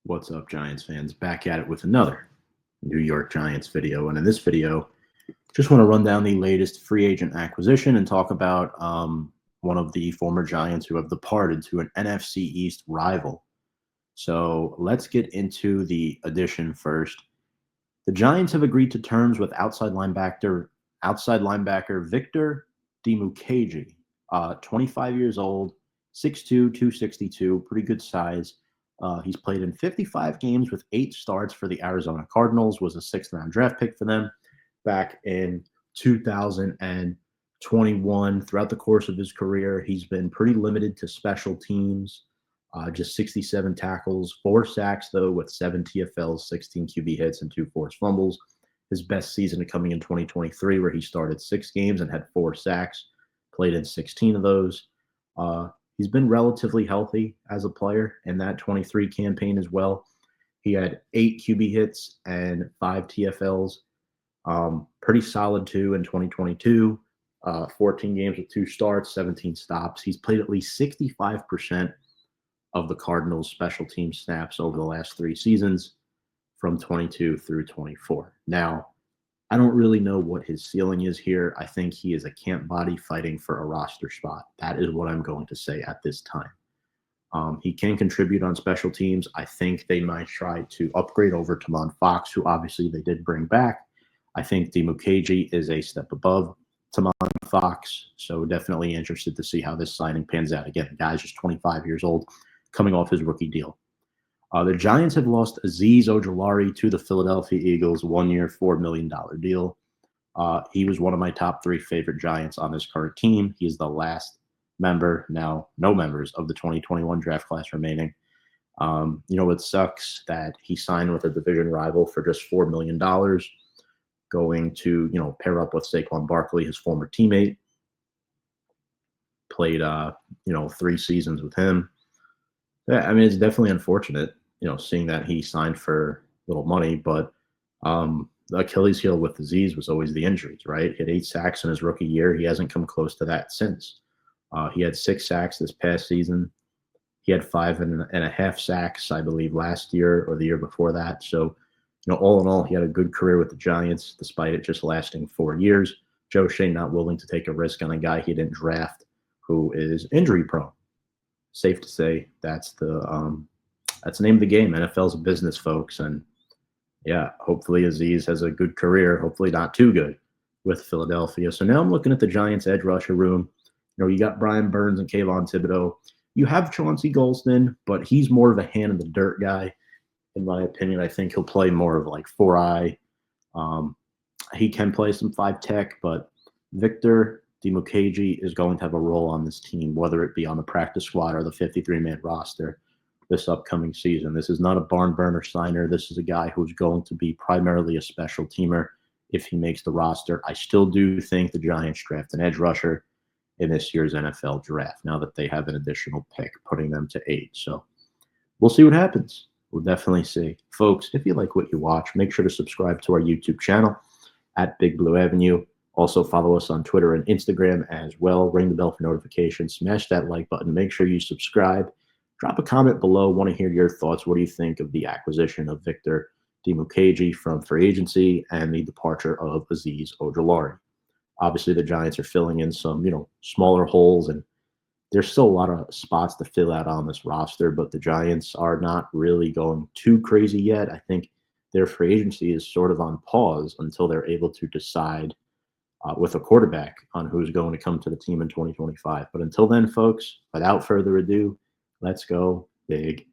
What's up, Giants fans? Back at it with another New York Giants video. And in this video, just want to run down the latest free agent acquisition and talk about one of the former Giants who have departed to an NFC East rival. So let's get into the addition first. The Giants have agreed to terms with outside linebacker Victor Dimukeje, 25 years old, 6'2", 262, pretty good size. He's played in 55 games with 8 starts for the Arizona Cardinals, was a 6th-round draft pick for them back in 2021. Throughout the course of his career, he's been pretty limited to special teams, just 67 tackles, 4 sacks, though, with 7 TFLs, 16 QB hits, and 2 forced fumbles. His best season coming in 2023, where he started 6 games and had 4 sacks, played in 16 of those. He's been relatively healthy as a player in that 23 campaign as well. He had 8 QB hits and 5 TFLs. Pretty solid, too, in 2022. 14 games with 2 starts, 17 stops. He's played at least 65% of the Cardinals' special team snaps over the last 3 seasons from 22 through 24. Now, I don't really know what his ceiling is here. I think he is a camp body fighting for a roster spot. That is what I'm going to say at this time. He can contribute on special teams. I think they might try to upgrade over Tamon Fox, who obviously they did bring back. I think Dimukeje is a step above Tamon Fox, so definitely interested to see how this signing pans out. Again, the guy's just 25 years old, coming off his rookie deal. The Giants have lost Azeez Ojulari to the Philadelphia Eagles, 1-year, $4 million deal. He was one of my top 3 favorite Giants on this current team. He's the last member, now no members, of the 2021 draft class remaining. It sucks that he signed with a division rival for just $4 million, going to, pair up with Saquon Barkley, his former teammate. Played, 3 seasons with him. Yeah, I mean, it's definitely unfortunate, seeing that he signed for little money, but the Achilles heel with Azeez was always the injuries, right? He had 8 sacks in his rookie year. He hasn't come close to that since. He had 6 sacks this past season. He had 5.5 sacks, I believe, last year or the year before that. So, all in all, he had a good career with the Giants, despite it just lasting 4 years. Joe Shea not willing to take a risk on a guy he didn't draft who is injury prone. Safe to say that's the name of the game. NFL's a business, folks, and yeah, hopefully Azeez has a good career. Hopefully not too good with Philadelphia. So now I'm looking at the Giants' edge rusher room. You got Brian Burns and Kayvon Thibodeau. You have Chauncey Golston, but he's more of a hand in the dirt guy, in my opinion. I think he'll play more of like 4-eye. He can play some 5 tech, but Victor Dimukeje is going to have a role on this team, whether it be on the practice squad or the 53-man roster this upcoming season. This is not a barn burner signer. This is a guy who's going to be primarily a special teamer if he makes the roster. I still do think the Giants draft an edge rusher in this year's NFL draft, now that they have an additional pick, putting them to 8. So we'll see what happens. We'll definitely see. Folks, if you like what you watch, make sure to subscribe to our YouTube channel at Big Blue Avenue. Also, follow us on Twitter and Instagram as well. Ring the bell for notifications. Smash that like button. Make sure you subscribe. Drop a comment below. Want to hear your thoughts. What do you think of the acquisition of Victor Dimukeje from free agency and the departure of Azeez Ojulari? Obviously, the Giants are filling in some, smaller holes, and there's still a lot of spots to fill out on this roster, but the Giants are not really going too crazy yet. I think their free agency is sort of on pause until they're able to decide with a quarterback on who's going to come to the team in 2025. But until then, folks, without further ado, let's go Big